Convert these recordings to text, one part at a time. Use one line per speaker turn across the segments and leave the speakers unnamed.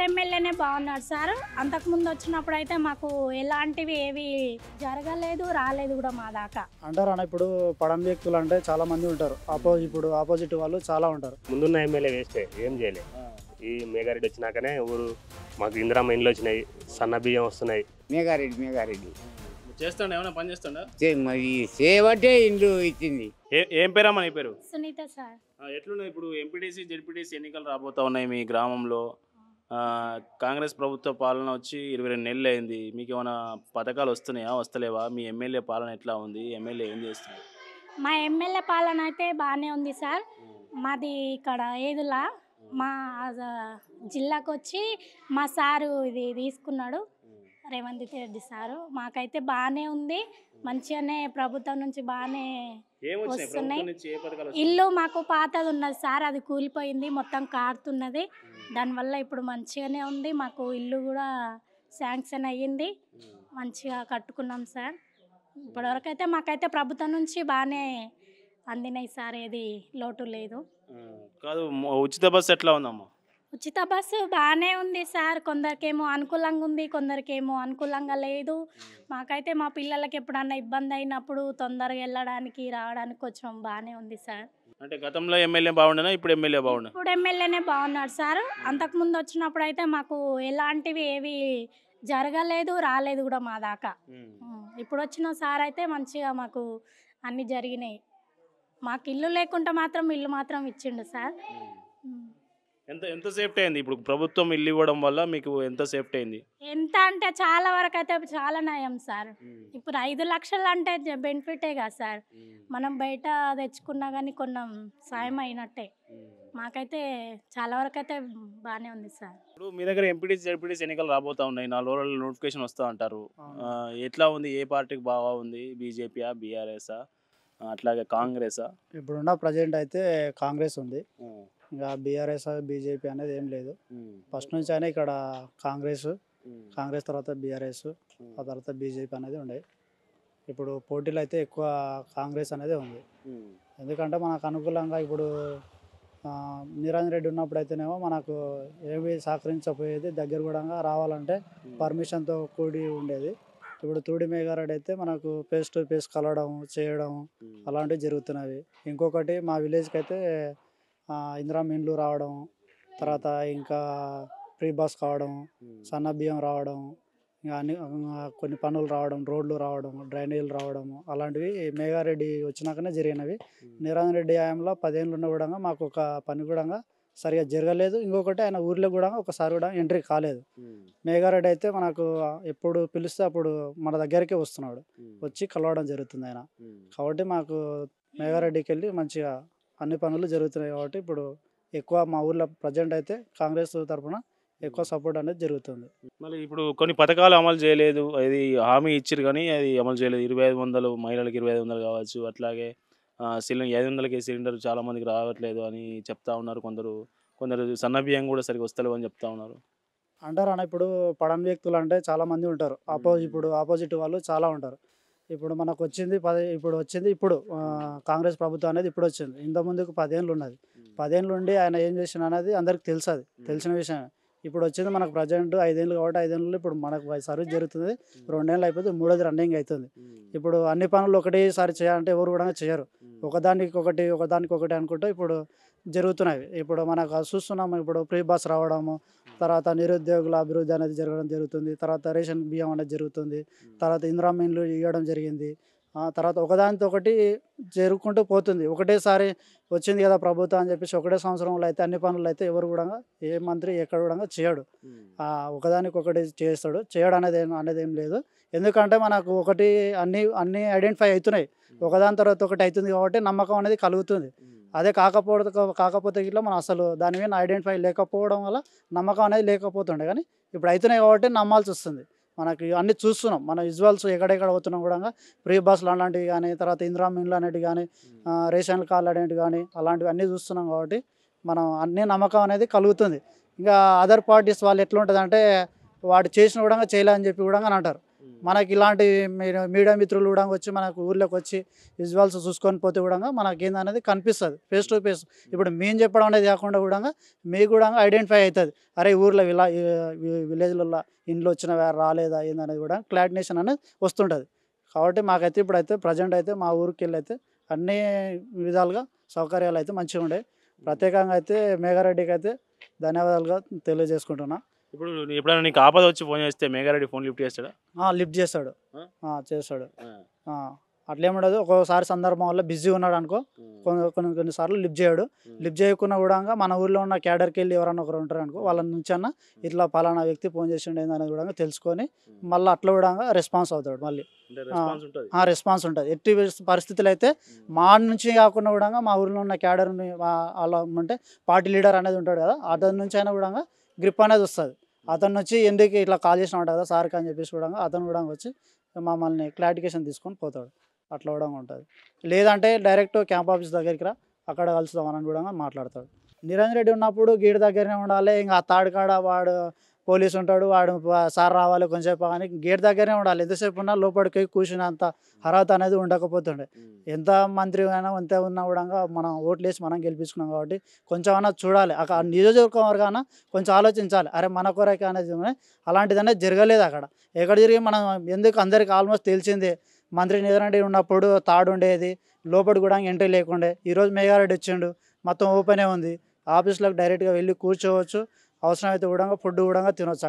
ఇప్పుడు ఎమ్మెల్యేనే బాగున్నాడు సార్. అంతకుముందు వచ్చినప్పుడు మాకు ఎలాంటివి ఏవి జరగలేదు, రాలేదు కూడా మా దాకా.
అంటారు అన్న, ఇప్పుడు పడం వ్యక్తులు అంటే చాలా మంది ఉంటారు. ఇప్పుడు ఆపోజిట్ వాళ్ళు చాలా ఉంటారు.
ముందున్న ఎమ్మెల్యే వేస్తే ఏం చేయలేదు. ఈ మేఘారెడ్డి వచ్చినాకనే ఊరు మాకు ఇందిరమ్మ ఇండ్లు వచ్చినాయి, సన్న బియ్యం వస్తున్నాయి.
మేఘారెడ్డి
చేస్తాడు, ఏమైనా పని చేస్తాడా?
మరి చేయబట్టే ఇండ్లు ఇచ్చింది.
ఏం పేరమ్మా నీ పేరు?
సునీత సార్.
ఎట్లున్నాయి ఇప్పుడు ఎంపీటీసీ జెడ్పీటీసీ ఎన్నికలు రాబోతా ఉన్నాయి మీ గ్రామంలో? కాంగ్రెస్ ప్రభుత్వ పాలన వచ్చి 22 నెలలు అయింది. మీకు ఏమైనా పథకాలు వస్తున్నాయా, వస్తలేవా? మీ ఎమ్మెల్యే పాలన ఎట్లా ఉంది? ఎమ్మెల్యే ఏం చేస్తుంది?
మా ఎమ్మెల్యే పాలన అయితే బాగానే ఉంది సార్. మాది ఇక్కడ ఏదులా మా జిల్లాకు వచ్చి మా సారు ఇది తీసుకున్నాడు, రేవంత్ రెడ్డి సారు. మాకైతే బాగానే ఉంది, మంచిగానే ప్రభుత్వం నుంచి బాగానే వస్తున్నాయి. ఇల్లు మాకు పాతది ఉన్నది సార్, అది కూలిపోయింది, మొత్తం కారుతున్నది. దానివల్ల ఇప్పుడు మంచిగానే ఉంది. మాకు ఇల్లు కూడా శాంక్షన్ అయ్యింది, మంచిగా కట్టుకున్నాం సార్. ఇప్పటివరకు అయితే మాకైతే ప్రభుత్వం నుంచి బాగానే అందినాయి సార్, ఏది లోటు లేదు.
కాదు, ఉచిత బస్సు ఎట్లా ఉందమ్మా?
ఉచిత బస్సు బాగానే ఉంది సార్. కొందరికేమో అనుకూలంగా ఉంది, కొందరికేమో అనుకూలంగా లేదు. మాకైతే మా పిల్లలకి ఎప్పుడన్నా ఇబ్బంది అయినప్పుడు తొందరగా వెళ్ళడానికి రావడానికి కొంచెం బాగానే ఉంది సార్.
అంటే గతంలో ఎమ్మెల్యే బాగుండేనా, ఇప్పుడు ఎమ్మెల్యే బాగుండే?
ఇప్పుడు ఎమ్మెల్యేనే బాగున్నాడు సార్. అంతకుముందు వచ్చినప్పుడు మాకు ఎలాంటివి ఏవి జరగలేదు, రాలేదు కూడా మా దాకా. ఇప్పుడు వచ్చిన సార్ అయితే మంచిగా మాకు అన్నీ జరిగినాయి. మాకు ఇల్లు లేకుండా మాత్రం ఇల్లు మాత్రం ఇచ్చిండు సార్.
ఎంత సేఫ్టీ అయింది ఇప్పుడు ప్రభుత్వం ఇల్లు ఇవ్వడం వల్ల? మీకు ఎంత సేఫ్టీ అయింది?
ఎంత అంటే చాలా వరకు అయితే చాలా నయం సార్. ఇప్పుడు 5 లక్షలు అంటే బెనిఫిటే కదా సార్. మనం బయట తెచ్చుకున్నా కానీ కొన్నాం సాయం అయినట్టే. మాకైతే చాలా వరకు అయితే బాగానే ఉంది సార్.
ఇప్పుడు మీ దగ్గర ఎంపీటీసీ జెడ్పీటీసీ ఎన్నికలు రాబోతా ఉన్నాయి, 4 రోజుల నోటిఫికేషన్ వస్తా అంటారు. ఎట్లా ఉంది? ఏ పార్టీకి బాగా ఉంది? బీజేపీయా, బీఆర్ఎస్ఆ, అట్లాగే కాంగ్రెసా?
ఇప్పుడున్న ప్రజెంట్ అయితే కాంగ్రెస్ ఉంది, ఇంకా బీఆర్ఎస్ బీజేపీ అనేది ఏం లేదు. ఫస్ట్ నుంచి అయినా ఇక్కడ కాంగ్రెస్ తర్వాత బీఆర్ఎస్, ఆ తర్వాత బీజేపీ అనేది ఉండేది. ఇప్పుడు పోటీలు అయితే ఎక్కువ కాంగ్రెస్ అనేది ఉంది. ఎందుకంటే మనకు అనుకూలంగా ఇప్పుడు నిరంజన్ రెడ్డి ఉన్నప్పుడు అయితేనేమో మనకు ఏమి సహకరించకపోయేది, దగ్గర కూడా రావాలంటే పర్మిషన్తో కూడి ఉండేది. ఇప్పుడు తూడి మేఘారెడ్డి అయితే మనకు ఫేస్ టు ఫేస్ కలవడం చేయడం అలాంటివి జరుగుతున్నవి. ఇంకొకటి మా విలేజ్కి అయితే ఇందిరమ్మ ఇండ్లు రావడం, తర్వాత ఇంకా ఫ్రీ బస్ కావడం, సన్న బియ్యం రావడం, ఇంకా అన్ని కొన్ని పనులు రావడం, రోడ్లు రావడం, డ్రైనేజీలు రావడం, అలాంటివి మేఘారెడ్డి వచ్చినాకనే జరిగినవి. నిరంజన్ రెడ్డి హయాంలో 10 ఏళ్ళు ఉన్న కూడా మాకు ఒక పని కూడా సరిగా జరగలేదు. ఇంకొకటి ఆయన ఊర్లో కూడా ఒకసారి కూడా ఎంట్రీ కాలేదు. మేఘారెడ్డి అయితే మనకు ఎప్పుడు పిలిస్తే అప్పుడు మన దగ్గరికే వస్తున్నాడు, వచ్చి కలవడం జరుగుతుంది ఆయన. కాబట్టి మాకు మేఘారెడ్డికి వెళ్ళి మంచిగా అన్ని పనులు జరుగుతున్నాయి. కాబట్టి ఇప్పుడు ఎక్కువ మా ఊర్లో ప్రజెంట్ అయితే కాంగ్రెస్ తరఫున ఎక్కువ సపోర్ట్ అనేది జరుగుతుంది.
మళ్ళీ ఇప్పుడు కొన్ని పథకాలు అమలు చేయలేదు, అది హామీ ఇచ్చారు కానీ అది అమలు చేయలేదు. 2500 మహిళలకు 2500 కావచ్చు, అట్లాగే 500కి సిలిండర్ చాలా మందికి రావట్లేదు అని చెప్తా ఉన్నారు. కొందరు సన్న బియ్యం కూడా సరిగ్గా వస్తలేవు అని చెప్తా ఉన్నారు.
అంటారు అన్న, ఇప్పుడు పడం వ్యక్తులు అంటే చాలా మంది ఉంటారు. ఇప్పుడు ఆపోజిట్ వాళ్ళు చాలా ఉంటారు. ఇప్పుడు మనకు వచ్చింది ఇప్పుడు కాంగ్రెస్ ప్రభుత్వం అనేది ఇప్పుడు వచ్చింది. ఇంత ముందుకు 10 ఏళ్ళు ఉన్నది. 10 ఏళ్ళు ఉండి ఆయన ఏం చేసిన అనేది అందరికి తెలిసిన విషయం. ఇప్పుడు వచ్చింది మనకు ప్రజెంట్ 5 ఏళ్ళు కాబట్టి 5 ఏళ్ళు ఇప్పుడు మనకు సర్వీస్ జరుగుతుంది. 2 ఏళ్ళు అయిపోతే 3వ రన్నింగ్ అవుతుంది. ఇప్పుడు అన్ని పనులు ఒకటేసారి చేయాలంటే ఎవరు కూడా చేయరు. ఒకదానికొకటి అనుకుంటూ ఇప్పుడు జరుగుతున్నాయి. ఇప్పుడు మనకు చూస్తున్నాము, ఇప్పుడు ఫ్రీ బస్ రావడము, తర్వాత నిరుద్యోగుల అభివృద్ధి అనేది జరగడం జరుగుతుంది, తర్వాత రేషన్ బియ్యం అనేది జరుగుతుంది, తర్వాత ఇందిరమ్మ ఇండ్లు ఇవ్వడం జరిగింది. తర్వాత ఒకదానితో ఒకటి జరుగుకుంటూ పోతుంది. ఒకటేసారి వచ్చింది కదా ప్రభుత్వం అని చెప్పేసి ఒకటే సంవత్సరంలో అయితే అన్ని పనులు అయితే ఎవరు కూడా ఏ మంత్రి ఎక్కడ కూడా చేయడు. ఒకదానికొకటి చేయడం అనేది ఏం లేదు. ఎందుకంటే మనకు అన్నీ ఐడెంటిఫై అవుతున్నాయి. ఒకదాని తర్వాత ఒకటి అవుతుంది కాబట్టి నమ్మకం అనేది కలుగుతుంది. అదే కాకపోతే ఇట్లా మనం అసలు దాని మీద ఐడెంటిఫై లేకపోవడం వల్ల నమ్మకం అనేది లేకపోతుండే. కానీ ఇప్పుడు అవుతున్నాయి కాబట్టి నమ్మాల్సి వస్తుంది. మనకి అన్నీ చూస్తున్నాం, మన విజువల్స్ ఎక్కడెక్కడ అవుతున్నాం కూడా. ఫ్రీ బస్సులు అలాంటివి కానీ, తర్వాత ఇందిరమ్మ ఇండ్లు అనేవి కానీ, రేషన్ కార్డులు అనేవి కానీ, అలాంటివి అన్నీ చూస్తున్నాం కాబట్టి మనం అన్నీ నమ్మకం అనేది కలుగుతుంది. ఇంకా అదర్ పార్టీస్ వాళ్ళు ఎట్లా ఉంటుంది అంటే వాడు చేసిన కూడా చేయలే అని చెప్పి కూడా అని అంటారు. మనకి ఇలాంటి మీడియా మిత్రులు కూడా వచ్చి మనకు ఊర్లోకి వచ్చి విజువల్స్ చూసుకొని పోతే కూడా మనకి ఏందనేది కనిపిస్తుంది ఫేస్ టు ఫేస్. ఇప్పుడు మేము చెప్పడం అనేది కాకుండా కూడా మీకు కూడా ఐడెంటిఫై అవుతుంది, అరే ఊర్లో ఇలా విలేజ్లలో ఇంట్లో వచ్చిన రాలేదా ఏందనేది కూడా క్లారినేషన్ అనేది వస్తుంటుంది. కాబట్టి మాకైతే ఇప్పుడైతే ప్రజెంట్ అయితే మా ఊరికి వెళ్ళి అయితే అన్ని విధాలుగా సౌకర్యాలు అయితే మంచిగా ఉండే. ప్రత్యేకంగా అయితే మేఘారెడ్డికి అయితే ధన్యవాదాలుగా తెలియజేసుకుంటున్నా.
ఇప్పుడు ఎప్పుడైనా నీకు ఆపద వచ్చి ఫోన్ చేస్తే మేఘారెడ్డి ఫోన్ లిఫ్ట్ చేస్తాడా?
లిఫ్ట్ చేస్తాడు, చేస్తాడు. అట్లేముండదు, ఒక్కోసారి సందర్భం వల్ల బిజీ ఉన్నాడు అనుకో, కొన్నిసార్లు లిఫ్ట్ చేయడు. లిఫ్ట్ చేయకుండా కూడా మన ఊర్లో ఉన్న క్యాడర్కి వెళ్ళి ఎవరైనా ఒకరు ఉంటారు అనుకో, వాళ్ళ నుంచి అన్న ఇట్లా పలానా వ్యక్తి ఫోన్ చేసిండు అనేది కూడా తెలుసుకొని మళ్ళీ అట్లా కూడా రెస్పాన్స్ అవుతాడు. మళ్ళీ రెస్పాన్స్ ఉంటుంది. ఎట్టి పరిస్థితులు అయితే మా నుంచి కాకుండా కూడా మా ఊర్లో ఉన్న క్యాడర్ని అలా అంటే పార్టీ లీడర్ అనేది ఉంటాడు కదా, అతని నుంచి అయినా కూడా గ్రిప్ అనేది వస్తుంది. అతను వచ్చి ఎందుకు ఇట్లా కాల్ చేసిన ఉంటాడు కదా సార్కి అని చెప్పేసి కూడా అతను కూడా వచ్చి మమ్మల్ని క్లారిఫికేషన్ తీసుకొని పోతాడు. అట్లా కూడా ఉంటుంది. లేదంటే డైరెక్ట్ క్యాంప్ ఆఫీస్ దగ్గరికి రా, అక్కడ కలుస్తామని కూడా మాట్లాడతాడు. నిరంజన్ రెడ్డి ఉన్నప్పుడు గేట్ దగ్గరనే ఉండాలి, ఇంకా ఆ తాడు కాడ వాడు పోలీసు ఉంటాడు, వాడు సార్ రావాలి కొంచెంసేపు అని గేట్ దగ్గరనే ఉండాలి. ఎంతసేపు ఉన్నా లోపలికి కూర్చునేంత అర్హత అనేది ఉండకపోతుండే. ఎంత మంత్రి అయినా ఎంత ఉన్నా కూడా మనం ఓట్లు వేసి మనం గెలిపించుకున్నాం కాబట్టి కొంచెం అన్నా చూడాలి, అక్కడ నియోజకవర్గాన కొంచెం ఆలోచించాలి, అరే మన కొరకే అనేది. అలాంటిది అనేది జరగలేదు అక్కడ. ఎక్కడ జరిగి మనం ఎందుకు అందరికి ఆల్మోస్ట్ తెలిసిందే, మంత్రి నిరంజన్ రెడ్డి ఉన్నప్పుడు తాడు ఉండేది, లోపల కూడా ఎంట్రీ లేకుండే. ఈరోజు మేఘారెడ్డి వచ్చిండు, మొత్తం ఓపెనే ఉంది, ఆఫీస్లోకి డైరెక్ట్గా వెళ్ళి కూర్చోవచ్చు, అవసరమైతే కూడా ఫుడ్ కూడా తినొచ్చు.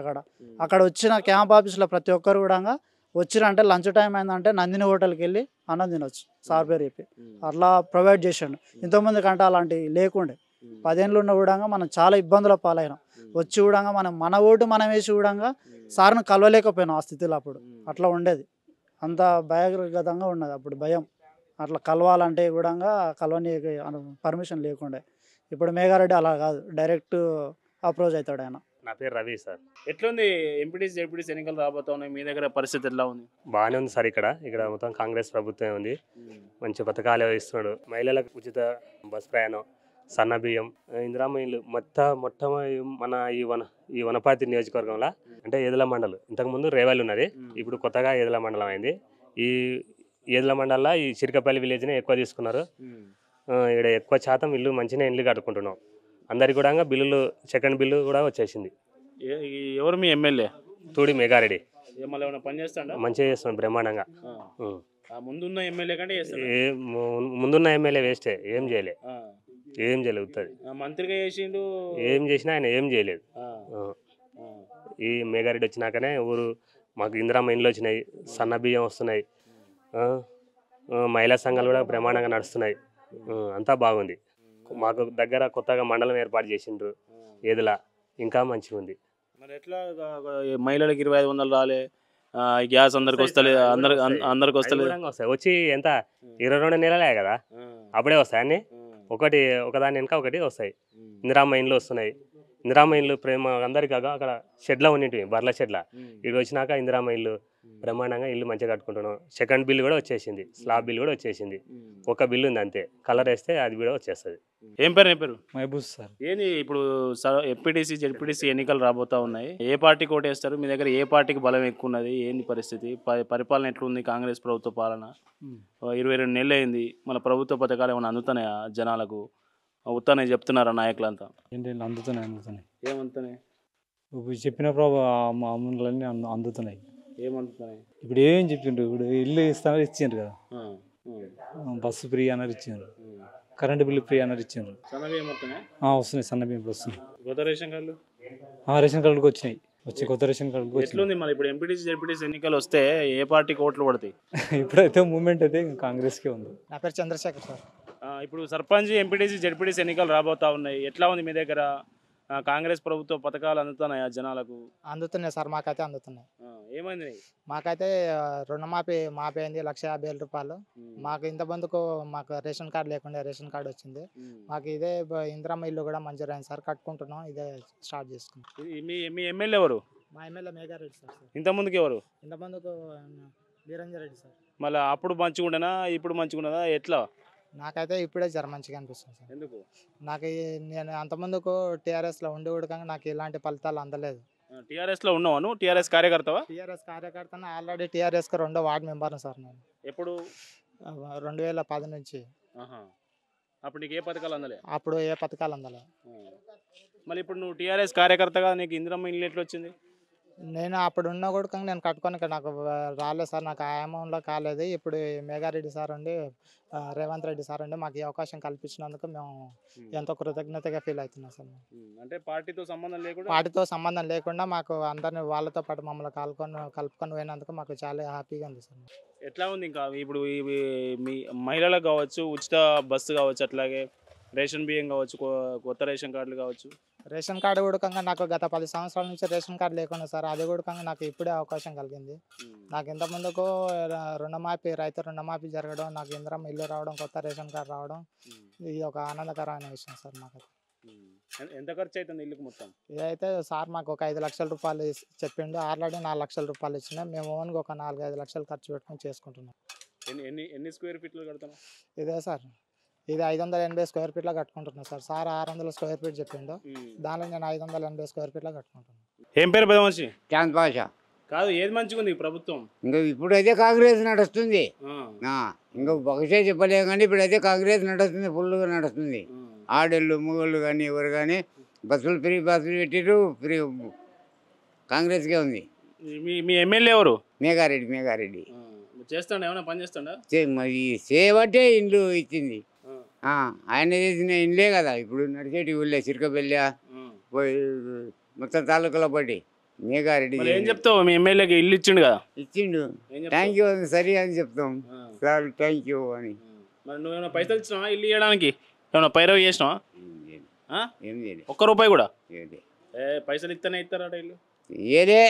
అక్కడ వచ్చిన క్యాంప్ ఆఫీస్లో ప్రతి ఒక్కరు కూడా వచ్చిరంటే లంచ్ టైం అయిందంటే నందిని హోటల్కి వెళ్ళి అన్నం తినొచ్చు సార్ పేరు చెప్పి అట్లా ప్రొవైడ్ చేసాడు. ఇంతకుముందు కంటే అలాంటివి లేకుండే. 10 ఏళ్ళు ఉన్న కూడా మనం చాలా ఇబ్బందుల పాలైనాం. వచ్చి కూడా మన ఓటు మనం వేసి కూడా సార్ను కలవలేకపోయినాం ఆ స్థితిలో. అప్పుడు అట్లా ఉండేది, అంత భయగతంగా ఉన్నది అప్పుడు, భయం. అట్లా కలవాలంటే కూడా కలవని పర్మిషన్ లేకుండే. ఇప్పుడు మేఘారెడ్డి అలా కాదు, డైరెక్ట్ అప్రోచ్ అవుతాడు ఆయన.
నా పేరు రవి సార్.
ఎట్లుంది ఎంపీటీసీ జెడ్పీటీసీ ఎన్నికలు రాబోతా ఉన్నాయి, మీ దగ్గర పరిస్థితి ఎట్లా ఉంది?
బాగానే ఉంది సార్. ఇక్కడ మొత్తం కాంగ్రెస్ ప్రభుత్వం ఉంది, మంచి పథకాలు ఇస్తున్నాడు. మహిళలకు ఉచిత బస్ ప్రయాణం, సన్న బియ్యం, ఇందిరామ్మ ఇల్లు. మొత్తం మన ఈ వనపర్తి నియోజకవర్గంలో అంటే ఏదుల మండలం, ఇంతకుముందు రేవల్ ఉన్నది, ఇప్పుడు కొత్తగా ఏదుల మండలం అయింది. ఈ ఏదుల మండలంలో ఈ చిరకపల్లి విలేజ్ని ఎక్కువ తీసుకున్నారు. ఇక్కడ ఎక్కువ శాతం మంచిగా ఇల్లు కట్టుకుంటున్నాం. అందరికి కూడా బిల్లులు, సెకండ్ బిల్లు కూడా వచ్చేసింది.
ఎవరు మీ ఎమ్మెల్యే?
తూడి మేఘారెడ్డి.
పని చేస్తాడా?
మంచిగా చేస్తున్నాడు, బ్రహ్మాండంగా.
ముందున్న ఎమ్మెల్యే కంటే
ముందున్న ఎమ్మెల్యే వేస్టే, ఏం చేయలేదు ఉత్తది.
మంత్రిగా చేసిండు,
ఏం చేసినా ఆయన ఏం చేయలేదు. ఈ మేఘారెడ్డి వచ్చినాకనే ఊరు మాకు ఇందిరామ్మ ఇండ్లు వచ్చినాయి, సన్న బియ్యం వస్తున్నాయి, మహిళా సంఘాలు కూడా బ్రహ్మాండంగా నడుస్తున్నాయి. అంతా బాగుంది. మాకు దగ్గర కొత్తగా మండలం ఏర్పాటు చేసిండ్రు ఏదిలా, ఇంకా మంచిగా ఉంది.
మరి ఎట్లా మహిళలకు 2500 రాలే, గ్యాస్ అందరికి వస్తలేదు, అందరికి వస్తలేదు.
వస్తాయి, వచ్చి ఎంత 22 నెలలే కదా, అప్పుడే వస్తాయి అన్నీ. ఒకదాని వెనక ఒకటి వస్తాయి. ఇందిరామ్మ ఇండ్లు వస్తున్నాయి. ఇందిరామ్మ ఇల్లు ప్రేమ అందరికీ అక్కడ షెడ్లో ఉన్నింటివి, బర్ల షెడ్ల. ఇటు వచ్చినాక ఇందిరామ్మ ఇల్లు బ్రహ్మాండంగా ఇల్లు మంచిగా కట్టుకుంటున్నాం. సెకండ్ బిల్ కూడా వచ్చేసింది, స్లాబ్ బిల్ కూడా వచ్చేసింది. ఒక బిల్లు ఉంది అంతే, కలర్ వేస్తే అది కూడా వచ్చేస్తుంది.
ఏం పేరు?
మహబూబ్ సార్.
ఏంది ఇప్పుడు ఎంపీటీసీ జెడ్పీటీసీ ఎన్నికలు రాబోతా ఉన్నాయి, ఏ పార్టీకి ఓటేస్తారు? మీ దగ్గర ఏ పార్టీకి బలం ఎక్కువ ఉన్నది? ఏంది పరిస్థితి? పరిపాలన ఎట్లుంది? కాంగ్రెస్ ప్రభుత్వ పాలన 22 నెలలు అయింది, మన ప్రభుత్వ పథకాలు ఏమైనా అందుతున్నాయా జనాలకు? ఉత్తనే చెప్తున్నారా నాయకులంతా?
ఏంటి అందుతున్నాయి.
ఏమంతున్నాయి?
ఇప్పుడు చెప్పిన అమౌంట్లన్నీ అందుతున్నాయి.
ఏమంటున్నాయి?
ఇప్పుడు ఏం చెప్పిండ్రు, ఇప్పుడు ఇల్లు ఇస్తానని ఇచ్చిండ్రు కదా, బస్సు ఫ్రీ అన్నారు ఇచ్చిండ్రు, కరెంటు బిల్లు ఫ్రీ అన్నారు ఇచ్చిండ్రు. వస్తున్నాయి, సన్న బియ్యం వస్తున్నాయి.
కొత్త రేషన్ కార్డులు?
రేషన్ కార్డుకి వచ్చినాయి, కొత్త రేషన్ కార్డుకి
ఎట్లుంది మరి? ఇప్పుడు ఎంపీటీసీ జెడ్పీటీసీ ఎన్నికలు వస్తే ఏ పార్టీకి ఓట్లు పడతాయి?
ఇప్పుడైతే మూమెంట్ అయితే కాంగ్రెస్కే ఉంది.
నా పేరు చంద్రశేఖర్ సార్.
ఇప్పుడు సర్పంచ్, ఎంపీటీసీ జెడ్పీటీసీ ఎన్నికలు రాబోతా ఉన్నాయి, ఎట్లా ఉంది మీ దగ్గర? కాంగ్రెస్ ప్రభుత్వ పథకాలు అందుతున్నాయా జనాలకు?
అందుతున్నాయి సార్, మాకైతే అందుతున్నాయి.
ఏమైంది?
మాకైతే రుణమాఫీ అయింది, 1,50,000 రూపాయలు. మాకు ఇంతమందుకు మాకు రేషన్ కార్డు లేకుండా రేషన్ కార్డు వచ్చింది. మాకు ఇదే ఇందిరమ్మ ఇల్లు కూడా మంజూరైంది సార్, కట్టుకుంటున్నాం, ఇదే స్టార్ట్ చేసుకున్నాం.
మీ ఎమ్మెల్యే ఎవరు?
మా ఎమ్మెల్యే మేఘారెడ్డి సార్.
ఇంతకుముందుకు ఎవరు?
ఇంతమందుకు నిరంజన్ రెడ్డి సార్.
మళ్ళీ అప్పుడు మంచిగా ఉండనా, ఇప్పుడు మంచిగా ఉన్నదా, ఎట్లా?
నాకైతే ఇప్పుడే మంచిగా అనిపిస్తుంది సార్.
ఎందుకు?
నాకు నేను అంతమందుకు టీఆర్ఎస్లో ఉండి ఉడకంగా నాకు ఇలాంటి ఫలితాలు అందలేదు.
టీఆర్ఎస్ లో ఉన్నావు నువ్వు? టీఆర్ఎస్ కార్యకర్తవా?
టీఆర్ఎస్ కార్యకర్తను ఆల్రెడీ టీఆర్ఎస్కి 2వ వార్డు మెంబర్ను సార్ నేను.
ఎప్పుడు?
2010 నుంచి.
ఆహా. అప్పుడు నీకు ఏ పథకాలు అందలే?
అప్పుడు ఏ పథకాలు అందలే.
మళ్ళీ ఇప్పుడు నువ్వు టీఆర్ఎస్ కార్యకర్తగా నీకు ఇందిరమ్మ ఇల్లు ఎట్లా వచ్చింది?
నేను అప్పుడు ఉన్న కూడా నేను కట్టుకొని నాకు రాలేదు సార్, నాకు ఆ అమౌంట్లో కాలేదు. ఇప్పుడు మేఘారెడ్డి సార్ ఉండి రేవంత్ రెడ్డి సార్ ఉండి మాకు ఈ అవకాశం కల్పించినందుకు మేము ఎంతో కృతజ్ఞతగా ఫీల్ అవుతున్నాం సార్.
అంటే పార్టీతో సంబంధం లేకుండా
పార్టీతో సంబంధం లేకుండా మాకు అందరిని వాళ్ళతో పాటు మమ్మల్ని కలుపుకొని పోయినందుకు మాకు చాలా హ్యాపీగా ఉంది సార్.
ఎట్లా ఉంది ఇంకా ఇప్పుడు ఇవి మీ మహిళలకు కావచ్చు, ఉచిత బస్సు కావచ్చు, అట్లాగే రేషన్ బియ్యం కావచ్చు, కొత్త రేషన్ కార్డులు కావచ్చు?
రేషన్ కార్డు కూడా నాకు గత 10 సంవత్సరాల నుంచి రేషన్ కార్డు లేకుండా సార్, అది కూడా నాకు ఇప్పుడే అవకాశం కలిగింది. నాకు ఇంత ముందుకు రుణమాఫీ, రైతు రుణమాఫీ జరగడం, నాకు ఇందిరమ్మ ఇల్లు రావడం, కొత్త రేషన్ కార్డు రావడం, ఇది ఒక ఆనందకరమైన విషయం సార్ నాకు.
ఎంత ఖర్చు అవుతుంది ఇల్లుకు మొత్తం?
ఇదైతే సార్ మాకు ఒక 5 లక్షల రూపాయలు చెప్పిండు. ఆల్రెడీ 4 లక్షల రూపాయలు ఇచ్చినా, మేము ఓన్గా ఒక 4-5 లక్షలు ఖర్చు పెట్టుకొని చేసుకుంటున్నాం.
ఎన్ని స్క్వేర్ ఫీట్లు కడతాను?
ఇదే సార్, ఇది 580 స్క్వేర్ ఫీట్లో కట్టుకుంటున్నాను సార్. 600 స్క్వేర్ ఫీట్ చెప్పిండు, దానిలో నేను 580 స్క్వేర్ ఫీట్లో కట్టుకుంటున్నాను.
ఏం పేరు పెద్ద మనిషి?
చాంద్ పాషా.
కాదు, ఏది మంచిగా ఉంది ప్రభుత్వం?
ఇంకా ఇప్పుడైతే కాంగ్రెస్ నడుస్తుంది. ఇంకా బహుశా చెప్పలేము కానీ ఇప్పుడైతే కాంగ్రెస్ నడుస్తుంది, ఫుల్గా నడుస్తుంది. ఆడళ్ళు మొగళ్ళు కానీ ఎవరు కానీ బస్సులు బస్సులు పెట్టిరు, ఫ్రీ కాంగ్రెస్కే ఉంది.
మీ ఎమ్మెల్యే ఎవరు?
మేఘారెడ్డి
చేస్తాడు, ఏమైనా పని చేస్తాడా?
మరి చేయబట్టే ఇండ్లు ఇచ్చింది. ఆయన చేసిన ఇండ్లే కదా ఇప్పుడు నడిచేటి ఊళ్ళే, చిరకబెల్లి మొత్తం తాలూకాలో బట్టి మేఘారెడ్డి
ఏం చెప్తావు? మీ ఎమ్మెల్యేకి ఇల్లు ఇచ్చిండు కదా?
ఇచ్చిండు, థ్యాంక్ యూ అని సరి అని చెప్తాం సార్, థ్యాంక్ యూ అని.
మరి నువ్వేమైనా పైసలు ఇచ్చినావా ఇల్లు ఇవ్వడానికి? ఏమైనా పైరవి చేసినావా?
ఏం చేయలేదు,
₹1 కూడా. పైసలు ఇస్తేనే ఇస్తారట ఇల్లు?
ఏదే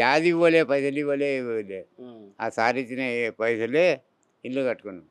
యాది ఇవ్వలే, పైసలు ఇవ్వలే. ఆ సార్ ఇచ్చిన పైసలే ఇల్లు కట్టుకున్నాం.